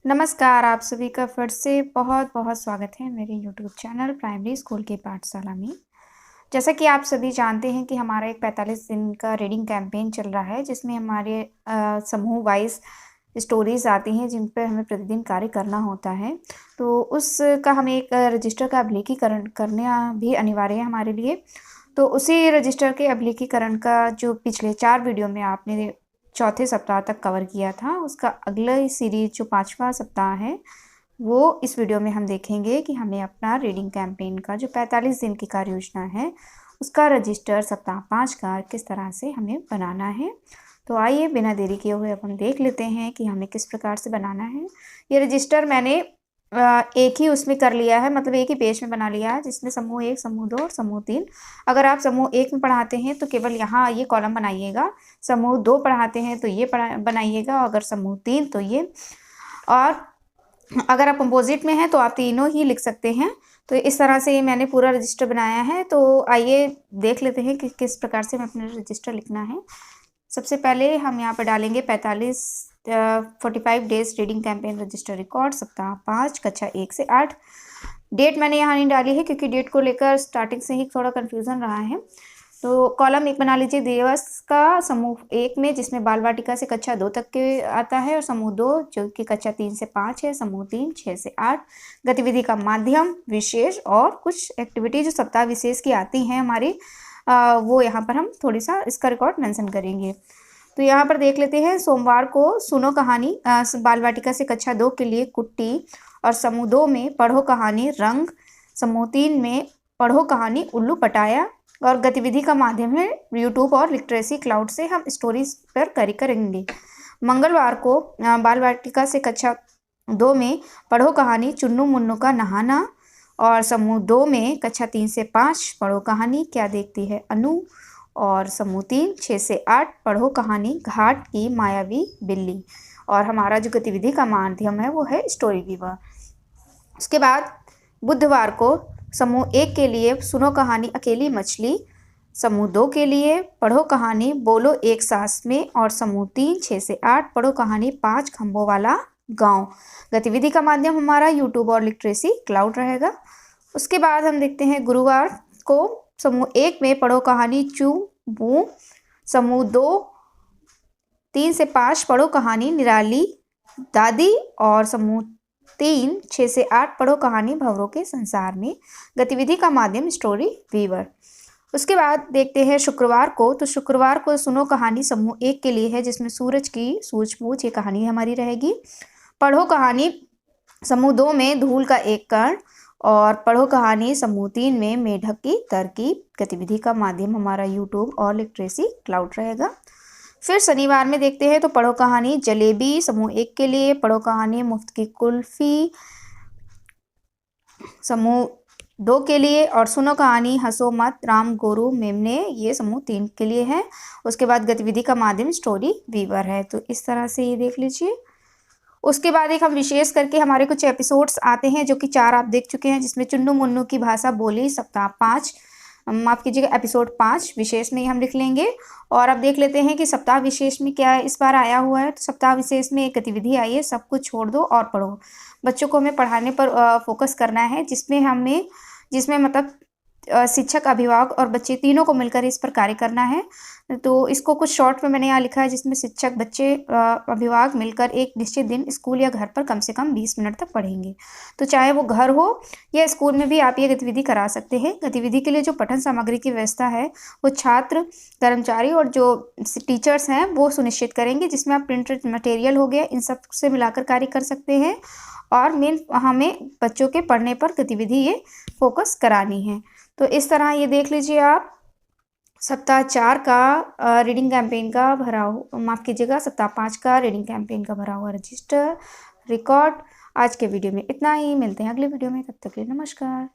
नमस्कार, आप सभी का फिर से बहुत-बहुत स्वागत है मेरे यूट्यूब चैनल प्राइमरी स्कूल की पाठशाला में। जैसा कि आप सभी जानते हैं कि हमारा एक 45 दिन का रीडिंग कैंपेन चल रहा है, जिसमें हमारे समूह वाइज़ स्टोरीज़ आती हैं, जिन पे हमें प्रतिदिन कार्य करना होता है। तो उसका हमें एक रजिस्टर का अभिलेखीकरण करना भी अनिवार्य है हमारे लिए। तो उसी रजिस्टर के अभिलेखीकरण का जो पिछले 4 वीडियो में आपने चौथे सप्ताह तक कवर किया था, उसका अगला सीरीज़ जो 5वां सप्ताह है, वो इस वीडियो में हम देखेंगे कि हमें अपना रीडिंग कैंपेन का जो 45 दिन की कार्य योजना है, उसका रजिस्टर सप्ताह 5 का किस तरह से हमें बनाना है। तो आइए बिना देरी किए हुए अब हम देख लेते हैं कि हमें किस प्रकार से बनाना है। ये रजिस्टर मैंने एक ही उसमें कर लिया है, मतलब एक ही पेज में बना लिया है, जिसमें समूह 1, समूह 2 और समूह 3। अगर आप समूह 1 में पढ़ाते हैं तो केवल यहाँ ये कॉलम बनाइएगा, समूह 2 पढ़ाते हैं तो ये बनाइएगा, अगर समूह 3 तो ये, और अगर आप कंपोजिट में हैं तो आप तीनों ही लिख सकते हैं। तो इस तरह से मैंने पूरा रजिस्टर बनाया है। तो आइए देख लेते हैं कि किस प्रकार से हमें अपना रजिस्टर लिखना है। सबसे पहले हम यहाँ पर डालेंगे 45 days reading campaign register record सप्ताह 5 कक्षा 1 से 8। डेट मैंने यहाँ नहीं डाली है क्योंकि डेट को लेकर स्टार्टिंग से ही थोड़ा कन्फ्यूज़न रहा है। तो कॉलम 1 बना लीजिए दिवस का समूह 1 में, जिसमें बाल वाटिका से कक्षा 2 तक के आता है, और समूह 2 जो कि कक्षा 3 से 5 है, समूह 3 6 से 8। गतिविधि का माध्यम विशेष और कुछ एक्टिविटी जो सप्ताह विशेष की आती हैं हमारी, वो यहाँ पर हम थोड़ी सा इसका रिकॉर्ड मेंशन करेंगे। तो यहाँ पर देख लेते हैं, सोमवार को सुनो कहानी बाल वाटिका से कक्षा 2 के लिए कुट्टी, और समूह 2 में पढ़ो कहानी रंग, समूह 3 में पढ़ो कहानी उल्लू पटाया, और गतिविधि का माध्यम है यूट्यूब और लिटरेसी क्लाउड से हम स्टोरीज पर कार्य करेंगे। मंगलवार को बाल वाटिका से कक्षा 2 में पढ़ो कहानी चुन्नू मुन्नू का नहाना, और समूह 2 में कक्षा 3 से 5 पढ़ो कहानी क्या देखती है अनु, और समूह 3 6 से 8 पढ़ो कहानी घाट की मायावी बिल्ली। और हमारा जो गतिविधि का माध्यम है वो है स्टोरी वीवर। उसके बाद बुधवार को समूह 1 के लिए सुनो कहानी अकेली मछली, समूह 2 के लिए पढ़ो कहानी बोलो एक सांस में, और समूह 3 6 से 8 पढ़ो कहानी 5 खंभों वाला गांव। गतिविधि का माध्यम हमारा यूट्यूब और लिटरेसी क्लाउड रहेगा। उसके बाद हम देखते हैं गुरुवार को समूह 1 में पढ़ो कहानी चू बू, समूह 2 3 से 5 पढ़ो कहानी निराली दादी, और समूह 3 6 से 8 पढ़ो कहानी भंवरों के संसार में। गतिविधि का माध्यम स्टोरी वीवर। उसके बाद देखते हैं शुक्रवार को, तो शुक्रवार को सुनो कहानी समूह 1 के लिए है, जिसमें सूरज की सूझबूझ ये कहानी हमारी रहेगी। पढ़ो कहानी समूह 2 में धूल का एक कण, और पढ़ो कहानी समूह 3 में मेढक की तरकीब। गतिविधि का माध्यम हमारा यूट्यूब और लिटरेसी क्लाउड रहेगा। फिर शनिवार में देखते हैं, तो पढ़ो कहानी जलेबी समूह 1 के लिए, पढ़ो कहानी मुफ्त की कुल्फी समूह 2 के लिए, और सुनो कहानी हंसो मत राम गोरू मेमने ये समूह 3 के लिए है। उसके बाद गतिविधि का माध्यम स्टोरी वीवर है। तो इस तरह से ये देख लीजिए। उसके बाद एक हम विशेष करके हमारे कुछ एपिसोड्स आते हैं, जो कि 4 आप देख चुके हैं, जिसमें चुन्नू मुन्नू की भाषा बोली सप्ताह 5, माफ़ कीजिएगा एपिसोड 5 विशेष में ही हम लिख लेंगे। और अब देख लेते हैं कि सप्ताह विशेष में क्या इस बार आया हुआ है। तो सप्ताह विशेष में एक गतिविधि आई है, सब कुछ छोड़ दो और पढ़ो। बच्चों को हमें पढ़ाने पर फोकस करना है, जिसमें मतलब शिक्षक अभिभावक और बच्चे तीनों को मिलकर इस पर कार्य करना है। तो इसको कुछ शॉर्ट में मैंने यहाँ लिखा है, जिसमें शिक्षक बच्चे अभिभावक मिलकर एक निश्चित दिन स्कूल या घर पर कम से कम 20 मिनट तक पढ़ेंगे। तो चाहे वो घर हो या स्कूल में भी आप ये गतिविधि करा सकते हैं। गतिविधि के लिए जो पठन सामग्री की व्यवस्था है वो छात्र, कर्मचारी और जो टीचर्स हैं वो सुनिश्चित करेंगे, जिसमें आप प्रिंटेड मटेरियल हो गया इन सब से मिलाकर कार्य कर सकते हैं। और मेन हमें बच्चों के पढ़ने पर गतिविधि ये फोकस करानी है। तो इस तरह ये देख लीजिए आप सप्ताह 4 का रीडिंग कैंपेन का भरा हुआ, माफ़ कीजिएगा सप्ताह 5 का रीडिंग कैंपेन का भरा हुआ रजिस्टर रिकॉर्ड। आज के वीडियो में इतना ही, मिलते हैं अगले वीडियो में, तब तक के लिए नमस्कार।